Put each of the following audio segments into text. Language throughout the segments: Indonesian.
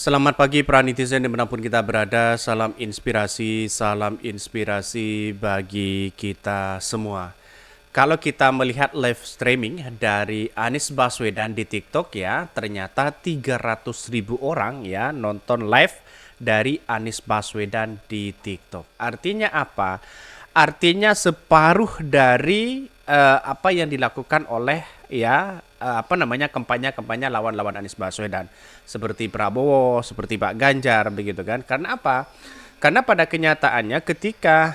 Selamat pagi para netizen dimanapun kita berada, salam inspirasi bagi kita semua. Kalau kita melihat live streaming dari Anies Baswedan di TikTok ya, ternyata 300.000 orang ya nonton live dari Anies Baswedan di TikTok. Artinya apa? Artinya separuh dari apa yang dilakukan oleh kampanye-kampanye lawan-lawan Anies Baswedan seperti Prabowo, seperti Pak Ganjar begitu kan. Karena apa? Karena pada kenyataannya ketika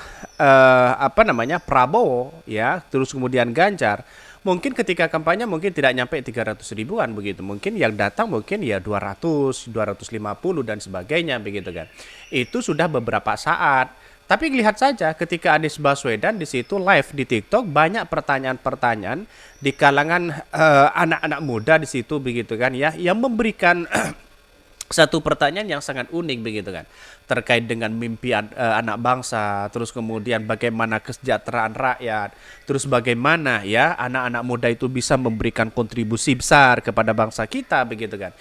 Prabowo ya terus kemudian Ganjar mungkin ketika kampanye mungkin tidak nyampe 300 ribuan begitu. Mungkin yang datang mungkin ya 200, 250 dan sebagainya begitu kan. Itu sudah beberapa saat. Tapi lihat saja ketika Anies Baswedan di situ live di TikTok banyak pertanyaan-pertanyaan di kalangan anak-anak muda di situ begitu kan ya yang memberikan satu pertanyaan yang sangat unik begitu kan terkait dengan mimpi anak bangsa, terus kemudian bagaimana kesejahteraan rakyat, terus bagaimana ya anak-anak muda itu bisa memberikan kontribusi besar kepada bangsa kita begitu kan.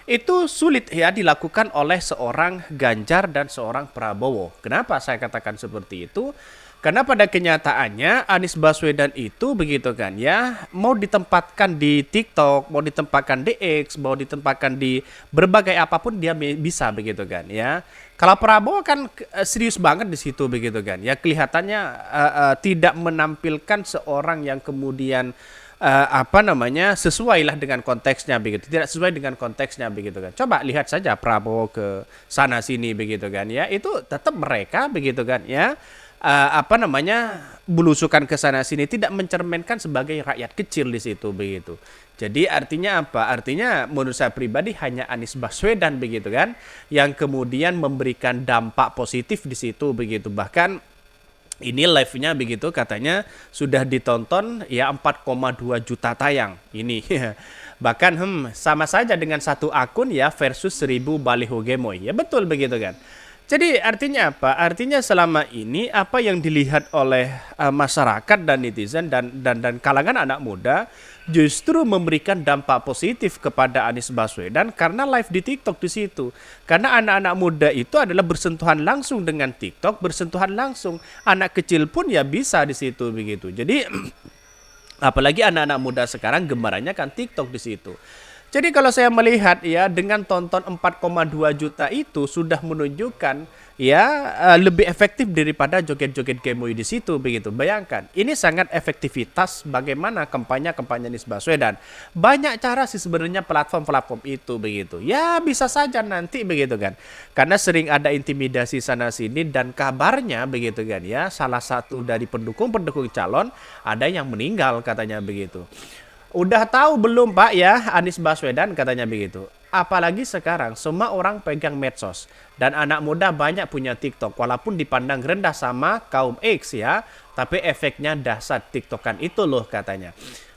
Itu sulit ya dilakukan oleh seorang Ganjar dan seorang Prabowo. Kenapa saya katakan seperti itu? Karena pada kenyataannya Anies Baswedan itu begitu kan ya, mau ditempatkan di TikTok, mau ditempatkan di X, mau ditempatkan di berbagai apapun dia bisa begitu kan ya. Kalau Prabowo kan serius banget di situ begitu kan ya, kelihatannya tidak menampilkan seorang yang kemudian sesuai lah dengan konteksnya begitu, tidak sesuai dengan konteksnya begitu kan. Coba lihat saja Prabowo ke sana sini begitu kan ya, itu tetap mereka begitu kan ya, belusukan ke sana sini tidak mencerminkan sebagai rakyat kecil di situ begitu. Jadi artinya apa? Artinya menurut saya pribadi hanya Anies Baswedan begitu kan yang kemudian memberikan dampak positif di situ begitu. Bahkan ini live-nya begitu katanya sudah ditonton ya 4,2 juta tayang ini. Bahkan sama saja dengan satu akun ya versus 1000 baliho gemoy. Ya betul begitu kan. Jadi artinya apa? Artinya selama ini apa yang dilihat oleh masyarakat dan netizen dan kalangan anak muda justru memberikan dampak positif kepada Anies Baswedan karena live di TikTok di situ. Karena anak-anak muda itu adalah bersentuhan langsung dengan TikTok, bersentuhan langsung. Anak kecil pun ya bisa di situ begitu. Jadi apalagi anak-anak muda sekarang gemarannya kan TikTok di situ. Jadi kalau saya melihat ya dengan tonton 4,2 juta itu sudah menunjukkan ya lebih efektif daripada joget-joget gemoy di situ begitu. Bayangkan, ini sangat efektivitas bagaimana kampanye Anies Baswedan. Banyak cara sih sebenarnya platform-platform itu begitu. Ya bisa saja nanti begitu kan. Karena sering ada intimidasi sana sini dan kabarnya begitu kan ya, salah satu dari pendukung-pendukung calon ada yang meninggal katanya begitu. Udah tahu belum Pak ya Anies Baswedan katanya begitu. Apalagi sekarang semua orang pegang medsos dan anak muda banyak punya TikTok walaupun dipandang rendah sama kaum X ya, tapi efeknya dahsyat TikTokan itu loh katanya.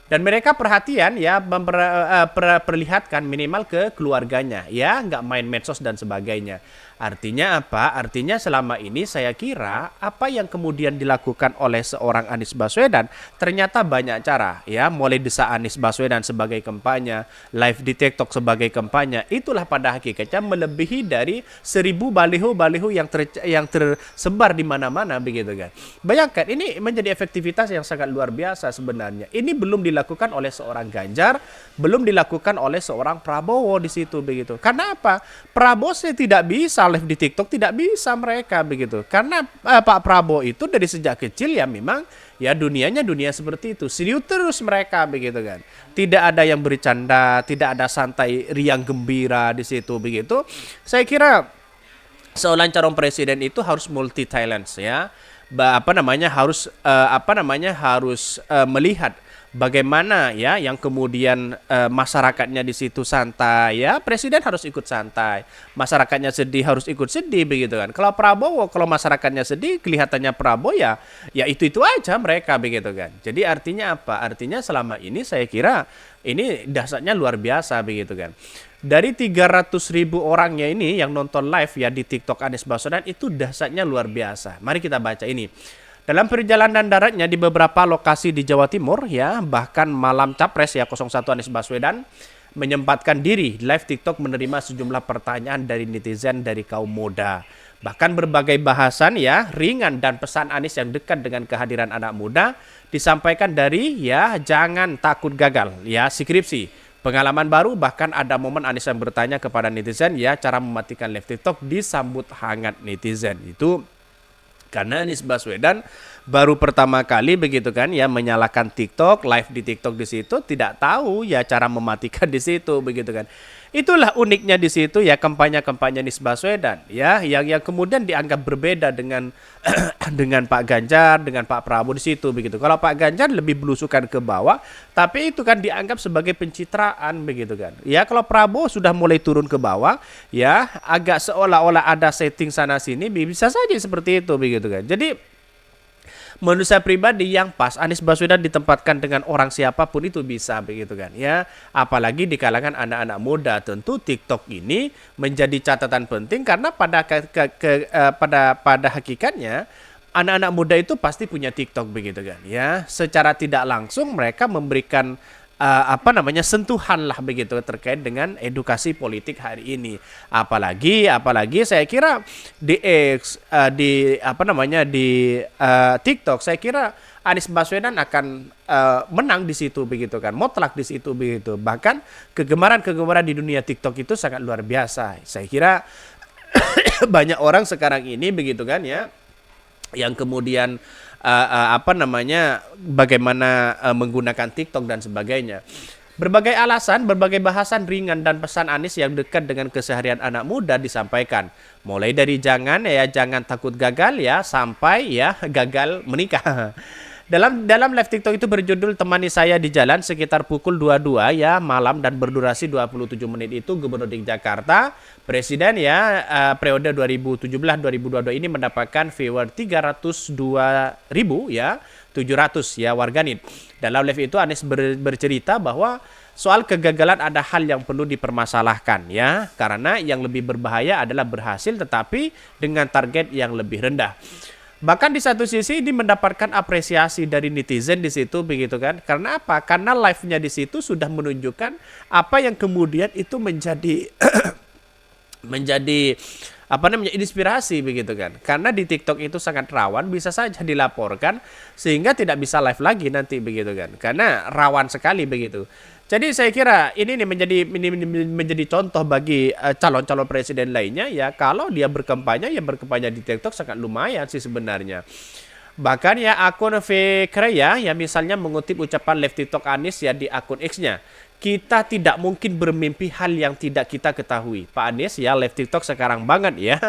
Dan mereka perhatian ya perlihatkan minimal ke keluarganya ya, nggak main medsos dan sebagainya. Artinya apa? Artinya selama ini saya kira apa yang kemudian dilakukan oleh seorang Anies Baswedan ternyata banyak cara ya, mulai desa Anies Baswedan sebagai kampanye, live di TikTok sebagai kampanye, itulah pada hakikatnya melebihi dari 1000 baliho-baliho yang tersebar di mana-mana begitu kan. Bayangkan ini menjadi efektivitas yang sangat luar biasa sebenarnya. Ini belum dilakukan oleh seorang Ganjar, belum dilakukan oleh seorang Prabowo di situ begitu. Karena apa? Prabowo sih tidak bisa live di TikTok, tidak bisa mereka begitu. Karena Pak Prabowo itu dari sejak kecil ya memang ya dunianya dunia seperti itu. Serius terus mereka begitu kan. Tidak ada yang bercanda, tidak ada santai riang gembira di situ begitu. Saya kira seorang calon presiden itu harus multi talents ya. Harus melihat bagaimana ya yang kemudian masyarakatnya di situ santai ya, presiden harus ikut santai, masyarakatnya sedih harus ikut sedih begitu kan. Kalau Prabowo, kalau masyarakatnya sedih kelihatannya Prabowo ya itu aja mereka begitu kan. Jadi artinya apa? Artinya selama ini saya kira ini dasarnya luar biasa begitu kan. Dari 300.000 orangnya ini yang nonton live ya di TikTok Anies Baswedan itu dasarnya luar biasa. Mari kita baca ini. Dalam perjalanan daratnya di beberapa lokasi di Jawa Timur ya, bahkan malam Capres ya 01 Anies Baswedan menyempatkan diri live TikTok menerima sejumlah pertanyaan dari netizen dari kaum muda. Bahkan berbagai bahasan ya ringan dan pesan Anies yang dekat dengan kehadiran anak muda disampaikan dari ya jangan takut gagal ya skripsi. Pengalaman baru bahkan ada momen Anies yang bertanya kepada netizen ya cara mematikan live TikTok disambut hangat netizen. Itu karena Anies Baswedan baru pertama kali begitu kan ya menyalakan TikTok, live di TikTok di situ tidak tahu ya cara mematikan di situ begitu kan. Itulah uniknya di situ ya kampanye-kampanye Anies Baswedan ya yang kemudian dianggap berbeda dengan dengan Pak Ganjar, dengan Pak Prabowo di situ begitu. Kalau Pak Ganjar lebih belusukan ke bawah, tapi itu kan dianggap sebagai pencitraan begitu kan. Ya kalau Prabowo sudah mulai turun ke bawah ya agak seolah-olah ada setting sana sini bisa saja seperti itu begitu kan. Jadi menurut saya pribadi yang pas Anies Baswedan ditempatkan dengan orang siapapun itu bisa begitu kan ya, apalagi di kalangan anak-anak muda. Tentu TikTok ini menjadi catatan penting karena pada hakikatnya anak-anak muda itu pasti punya TikTok begitu kan ya, secara tidak langsung mereka memberikan sentuhan lah begitu terkait dengan edukasi politik hari ini. Apalagi saya kira di TikTok saya kira Anies Baswedan akan menang di situ begitu kan, mutlak di situ begitu. Bahkan kegemaran di dunia TikTok itu sangat luar biasa. Saya kira banyak orang sekarang ini begitu kan ya yang kemudian bagaimana menggunakan TikTok dan sebagainya. Berbagai alasan, berbagai bahasan ringan dan pesan Anies yang dekat dengan keseharian anak muda disampaikan. Mulai dari jangan takut gagal ya sampai ya gagal menikah. Dalam live TikTok itu berjudul Temani Saya di Jalan sekitar pukul 22 ya malam dan berdurasi 27 menit itu Gubernur DKI Jakarta Presiden ya periode 2017-2022 ini mendapatkan viewer 302.000 ya 700 ya warganet. Dalam live itu Anies bercerita bahwa soal kegagalan ada hal yang perlu dipermasalahkan ya karena yang lebih berbahaya adalah berhasil tetapi dengan target yang lebih rendah. Bahkan di satu sisi ini mendapatkan apresiasi dari netizen di situ begitu kan. Karena apa? Karena live-nya di situ sudah menunjukkan apa yang kemudian itu menjadi inspirasi begitu kan. Karena di TikTok itu sangat rawan, bisa saja dilaporkan sehingga tidak bisa live lagi nanti begitu kan. Karena rawan sekali begitu. Jadi saya kira ini menjadi contoh bagi calon-calon presiden lainnya ya kalau dia berkampanye di TikTok sangat lumayan sih sebenarnya. Bahkan ya akun Vkreya ya misalnya mengutip ucapan live TikTok Anies ya di akun X-nya. Kita tidak mungkin bermimpi hal yang tidak kita ketahui. Pak Anies ya live TikTok sekarang banget ya.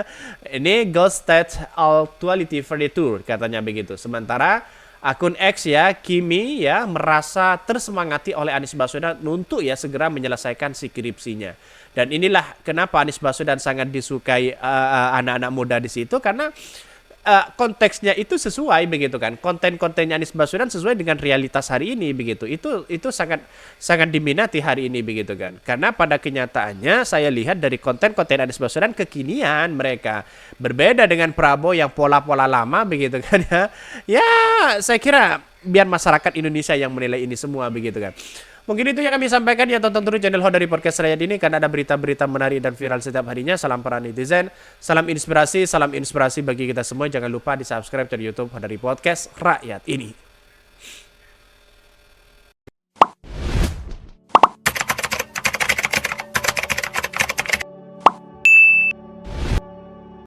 Ini Ghost State Actuality Tour katanya begitu. Sementara akun X ya Kimi ya merasa tersemangati oleh Anies Baswedan untuk ya segera menyelesaikan skripsinya. Dan inilah kenapa Anies Baswedan sangat disukai anak-anak muda di situ karena konteksnya itu sesuai begitu kan. Konten-kontennya Anies Baswedan sesuai dengan realitas hari ini begitu. Itu sangat diminati hari ini begitu kan. Karena pada kenyataannya saya lihat dari konten-konten Anies Baswedan kekinian mereka. Berbeda dengan Prabowo yang pola-pola lama begitu kan ya. Ya, saya kira biar masyarakat Indonesia yang menilai ini semua begitu kan. Mungkin itu yang kami sampaikan ya, tonton terus channel Ho dari Podcast Rakyat ini karena ada berita-berita menarik dan viral setiap harinya. Salam para netizen, salam inspirasi bagi kita semua. Jangan lupa di subscribe channel YouTube Ho dari Podcast Rakyat ini.